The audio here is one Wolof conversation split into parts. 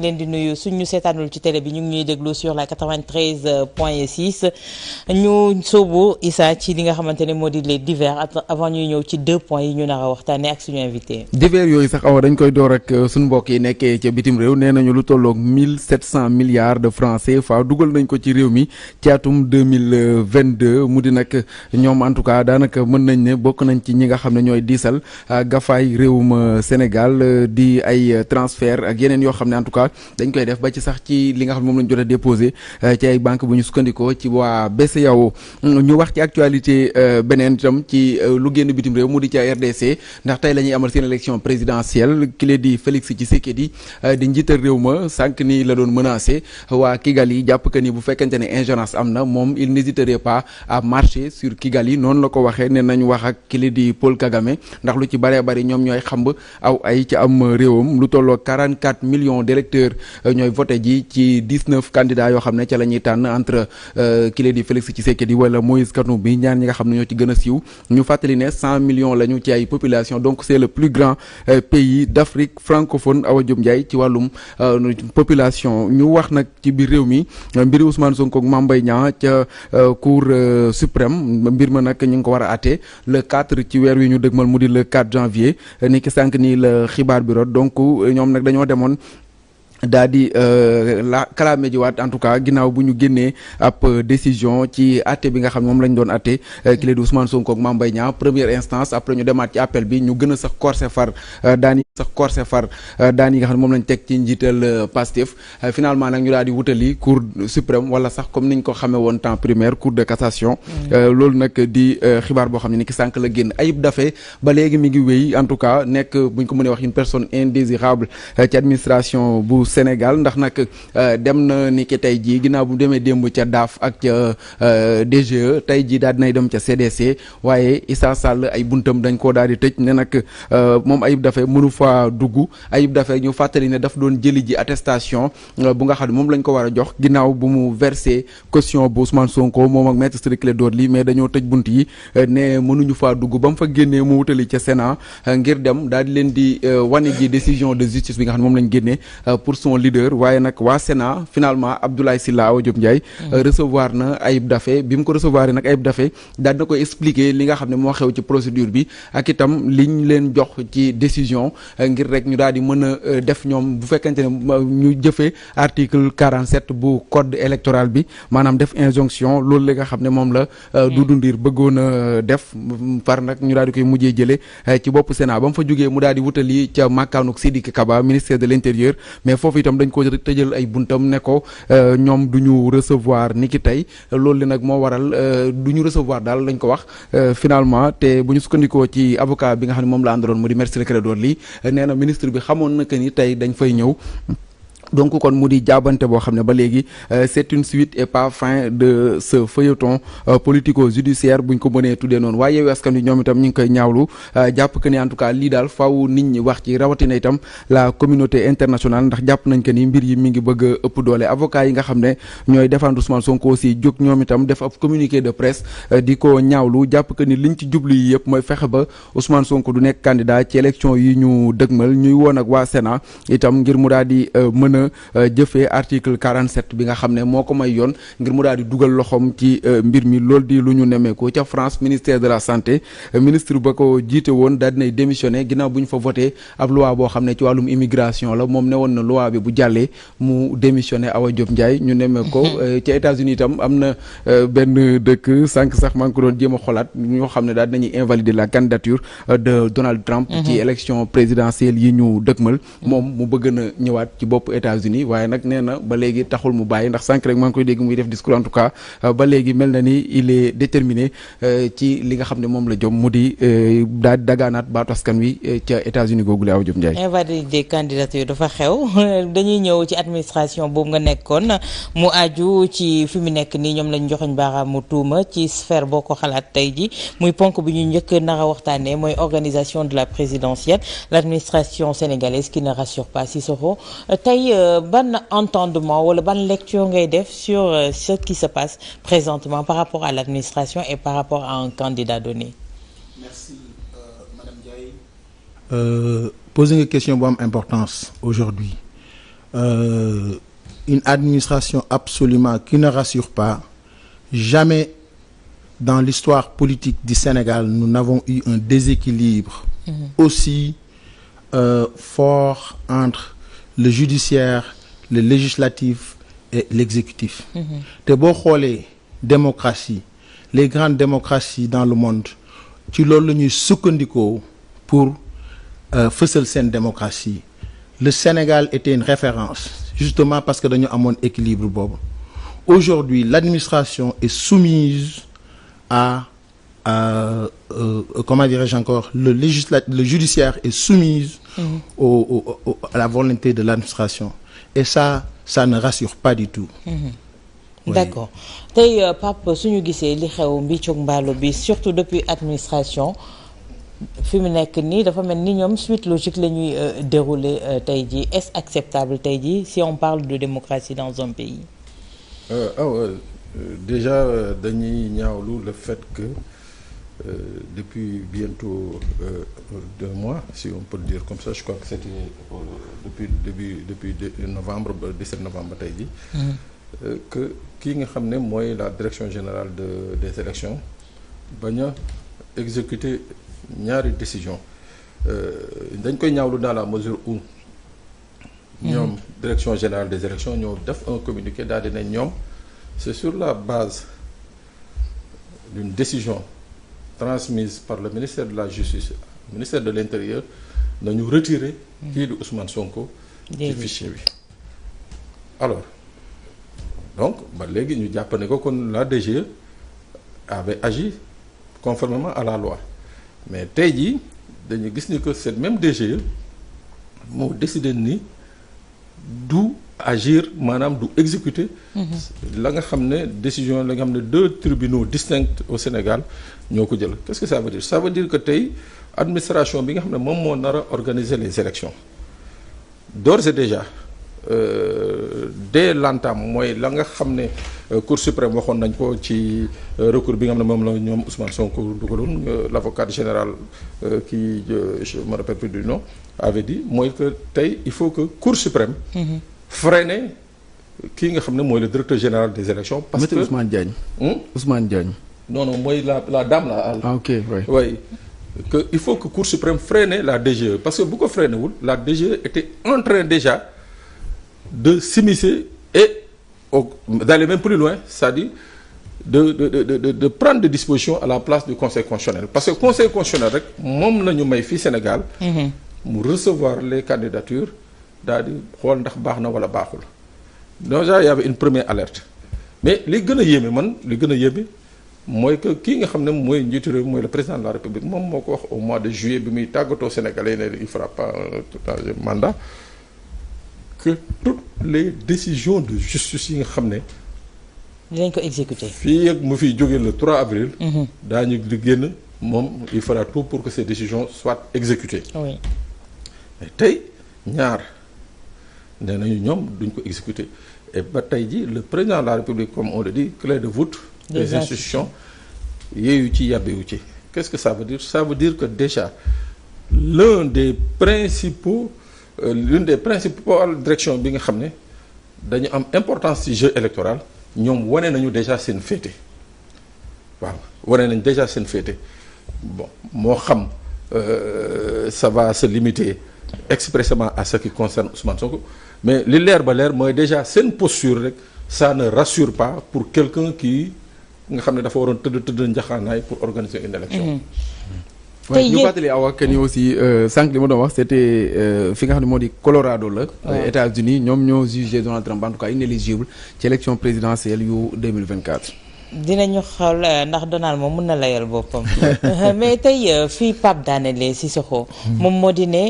leen di nuyu suñu seetaanul ci télé bi ñu ngi ñuy déglu sur la 93.6 ñu sóobu Issa ci li nga xamante ne moo di les divers avant ñuy ñëw ci 2 points yi ñu nar a waxtaanee ak suñu invité. divers yooyu sax awa dañ koy door ak suñu mbokk yi nekkee ca bitim réew nee nañu lu tolloog 1700 milliards de francs CFA dugal nañ ko ci réew mi ci atum 2022 mu di nag ñoom en tout cas daanaka mën nañ ne bokk nañ ci ñi nga xam ne ñooy diisal gafaay réewum Sénégal di ay transfert ak yeneen yoo xam ne en tout cas dañ koy def ba ci sax ci li nga xam ne moom lañ jot a déposé ci ay banque bu ñu sukkandikoo ci waa BCEAO ñu wax ci actualité beneen itam ci lu génn bitim réew mu di ca RDC ndax tey la ñuy amal seen élection présidentielle ki di Félix Tshisekedi di njiital réew ma sànq ni la doon menacé waa Kigali jàpp que ni bu fekkente ne ingérence am na moom il n'hésiterait pas à marcher sur Kigali noonu la ko waxee ne nañ wax ak ki di Paul Kagame ndax lu ci bëree bëri ñoom ñooy xamb aw ay ci am réewam lu tolloo 44 millions d'électeurs ñooy voté ji ci 19 candidats yoo xam ne ca la ñuy tànn entre ki di Félix Tshisekedi wala Moïse Katumbi ñaar ñi nga xam ne ñoo ci gën a siiw ñu fàttali ne 100 millions la ñu ci ay population donc c'est le plus grand pays d'Afrique francophone Awa Diop Ndiaye ci wàllum population ñu wax nag ci biir réew mi mbiri Ousmane Sonko ak Mame Mbaye Niang ca cour suprême mbir ma nag ñu ngi ko war a àtte le 4 ci weer wi ñu dëgmal mu di le 4 janvier ni ki sànq nii la xibaar bi rot donc ñoom nag dañoo demoon daa di la kalaame jiwaat en tout cas ginnaaw bu ñu génnee ab décision ci àtte bi nga xam ne moom lañ doon àtte ki la di Ousmane Sonko ak Mame Mbaye Niang première instance après ñu demaat ci appel bi ñu gën a sax corsé far daan yi nga xam ne moom lañ teg ci njiital Pastef finalement nag ñu daal di wutali cour suprême wala sax comme niñ ko xamee woon temps primaire cour de cassation loolu nag di xibaar boo xam ne ni ki sànq la génn Ayib Daffé ba léegi mi ngi wéy en tout cas nekk bu ñu ko mënee wax une personne indésirable ci administration bu Sénégal ndax nag dem na ni ki tey jii ginnaaw bu demee démb ca DAF ak ca DGE tey jii daal dinay dem ca CDC waaye Issa Sall ay buntam dañ koo daal di tëj ne nag moom Ayib Daffé mënu fa dugg Ayib Daffé ñu fàttali ne daf doon jëli ji attestation bu nga xam ne moom lañ ko war a jox ginnaaw bu mu versé caution bu Ousmane Sonko moom ak maître Ciré Clédor Ly mais dañoo tëj bunt yi ne mënuñu faa dugg ba mu fa génnee mu wutali ca Sénat ngir dem daal di leen di wane ji décision de justice bi nga xam ne moom lañ génnee pour son leader waaye nag waa Sénat finalement Abdoulaye Sylla Awa Diop Ndiaye recevoir na Ayib Daffé bi mu ko recevoir nag Ayib Daffé daal dina koy expliquer li nga xam ne moo xew ci procédure bi ak itam liñ leen jox ci décision ngir rek ñu daal di mën a def ñoom bu fekkente ne ñu jëfee article 47 bu code électoral bi maanaam def injonction loolu la nga xam ne moom la Doudou Ndir bëggoon a def par nag ñu daal di koy mujjee jëlee ci bopp Sénat ba mu fa jógee mu daal di wutali ca makkaanuk Sidiki Kaba ministère de l'intérieur mais foofu itam dañ ko tëjal ay buntam ne ko ñoom du ñu recevoir ni ki tey loolu li nag moo waral du ñu recevoir daal lañ ko wax finalement te bu ñu sukkandikoo ci avocat bi nga xam ne moom la àndaloon mu di maître Ciré Clédor Ly nee na ministre bi xamoon na que ni tey dañ fay ñëw donc kon mu di jaabante boo xam ne ba léegi c'est une suite et pas fin de ce feuilleton politico-judiciaire buñ ko mënee tuddee noonu waaye Yewwi Askan Wi ñoom itam ñu ngi koy ñaawlu jàpp que ni en tout cas lii daal faaw nit ñi wax ci rawatina itam la communauté internationale ndax jàpp nañ que ni mbir yi mi ngi bëgg a ëpp doole avocat yi nga xam ne ñooy défendre Ousmane Sonko aussi jóg ñoom itam def ab communiqué de presse di ko ñaawlu jàpp que ni liñ ci jublu yi yëpp mooy fexe ba Ousmane Sonko du nekk candidat ci élection yi ñu dëgmal ñuy woon ak waa Sénat itam ngir mu daal di mën jëfee article 47 bi nga xam ne moo ko may yoon ngir mu daal di dugal loxoom ci mbir mi loolu di lu ñu nemmeeku ca France ministère de la santé ministre ba ko jiite woon daal dinay démissionné ginnaaw bu ñu fa voté ab loi boo xam ne ci wàllum immigration la moom ne woon na loi bi bu jàllee mu démissionné Awa Diop Ndiaye ñu nemmee ko ca États-Unis itam am na benn dëkk sànq sax maa ngi ko doon jéem a xolaat ñoo xam ne daal dinañuy invalider la candidature de Donald Trump ci élection présidentielle yi ñu dëgmal moom mu bëgg na ñëwaat ci bopp États-Unis waaye nag nee na ba léegi taxul mu bàyyi ndax sànq rek maa ngi koy dégg muy def discours en tout cas ba léegi mel na ni il est déterminé ci li nga xam ne moom la jom mu di daal di dagaanaat baatu askan wi ca États-Unis googu la Awa Diop Ndiaye. invalider candidature dafa xew dañuy ñëw ci administration boobu nga nekkoon mu aju ci fi mu nekk nii ñoom lañ joxoñ baaraamu tuuma ci sphère boo ko xalaat tey ji muy ponk bi ñu njëkk nar a waxtaanee mooy organisation de la présidentielle l'administration sénégalaise qui ne rassure pas Sissoko tey ban entendement wala ban lecture ngay def sur ce qui se passe présentement par rapport à l'administration et par rapport à un candidat donné. Merci Madame Ndiaye. Poser une question bu am importance aujourd'hui une administration absolument qui ne rassure pas. Jamais dans l'histoire politique du Sénégal, nous n'avons eu un déséquilibre aussi fort entre le judiciaire, le législatif et l'exécutif. te boo xoolee démocratie, les grandes démocraties dans le monde ci loolu la ñuy sukkandikoo pour fësal seen démocratie. Le Sénégal était une référence justement parce que dañu amoon équilibre boobu. Aujourd'hui, l'administration est soumise à comment dirais-je encore, le judiciaire est soumise à la volonté de l'administration. Et ça ne rassure pas du tout. Oui. D'accord. Tey Pape suñu gisee li xew mbiccog mbaalo bi surtout depuis administration fi mu nekk nii dafa mel ni ñoom suite logique la ñuy dérouler tey jii est-ce acceptable tey jii si on parle de démocratie dans un pays. Déjà dañuy ñaawlu le fait que depuis bientôt 2 mois, si on peut le dire comme ça, je crois que c'était depuis novembre 17 novembre tey jii. Que kii nga xam ne mooy la direction générale des élections bañ a exécuter ñaari décision dañ koy ñaawlu dans la mesure où ñoom direction générale des élections ñoo def un communiqué daal di ne ñoom c'est sur la base d'une décision transmise par le ministère de la Justice, ministère de l'Intérieur, nañu retirer kii di Ousmane Sonko ci fichier bi. Alors donc ba léegi ñu jàpp ne ko kon la DGE avait agi conformément à la loi, mais tey jii dañu gis ni que cette même DGE moo décidé ni du agir maanaam du exécuter la nga xam ne décision la nga xam ne 2 tribunaux distincts au Sénégal ñoo ko jël. Qu'est-ce que ça veut dire? Ça veut dire que tey administration bi nga xam ne moom moo nar a organiser les élections d'ores et déjà dès l'entame mooy la nga xam ne Cour suprême waxoon nañ ko ci recours bi nga xam ne moom la ñoom Ousmane Sonko dugaloon, l'avocat général qui je me rappelle plus du nom avait dit mooy que tey il faut que Cour suprême freiner kii nga xam ne mooy le directeur général des élections. Parce que Ousmane Diagne. Ousmane Diagne. non mooy la dame là. Ah ok oui. Oui. Que il faut que Cour suprême freine la DGE parce que bu ko freiné wul la DGE était en train déjà de s'immiscer et d'aller même plus loin, c'est-à-dire de prendre des dispositions à la place du Conseil constitutionnel, parce que Conseil constitutionnel rek moom la ñu may fii Sénégal mu recevoir les candidatures daal di xool ndax baax na wala baaxul. Déjà il y avait une première alerte, mais li gën a yéeme mooy que kii nga xam ne mooy njiitu réew mooy le président de la République moom moo ko wax au mois de juillet bi muy tàggatoo Sénégalais ne il fera pas un mandat, que toutes les décisions de justice yi nga xam ne dinañ ko exécuter fii ak mu fiy jógee le 3 avril daañu di génn moom il fera tout pour que ces décisions soient exécutées. Oui. Mais tey ñaar nee nañu ñoom duñ ko exécuter et ba tey ji le président de la République comme on le dit clé de voûte des institutions yeeyu ci yàbbewu ci. Qu'est-ce que ça veut dire? Ça veut dire que déjà l'une des principales directions bi nga xam ne dañu am importance ci jeu électoral ñoom wane nañu déjà seen féete waaw wane nañ déjà seen féete bon moo xam ça va se limiter expressément à ce qui concerne Ousmane Sonko, mais li leer ba leer mooy déjà seen posture rek ça ne rassure pas pour quelqu'un qui nga xam ne dafa waroon tëdd njaxaanaay pour organiser une élection. tey ñu fàttali awa que ni aussi sànq li ma doon wax c'était fi nga xam ne moo di Colorado la. États-Unis ñoom ñoo jugé Donald Trump en tout cas inéligible ci élection présidentielle yu 2024. dinañu xool ndax Donald moom mën na layal boppam mais tey fii Pape Daanele Cissokho moom moo di ne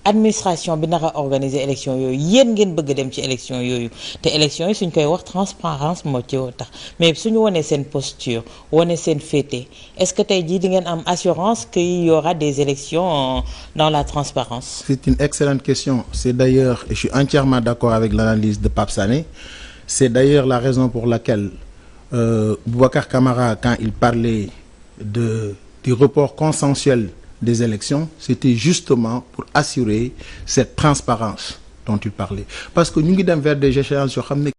administration bi naka organiser élection yooyu yéen ngeen bëgg dem ci élection yooyu te élection yi suñ koy wax transparence moo ci tax mais suñu wonee seen posture wane seen féete est-ce que tey jii di ngeen am assurance qu'il y aura des élections dans la transparence? C'est une excellente question. C'est d'ailleurs, et je suis entièrement d'accord avec l'analyse de Pape Sané, c'est d'ailleurs la raison pour laquelle Boubacar Camara, quand il parlait du report consensuel des élections, c'était justement pour assurer cette transparence. dont il parlait parce que ñu ngi dem vers des échéances yoo xam ne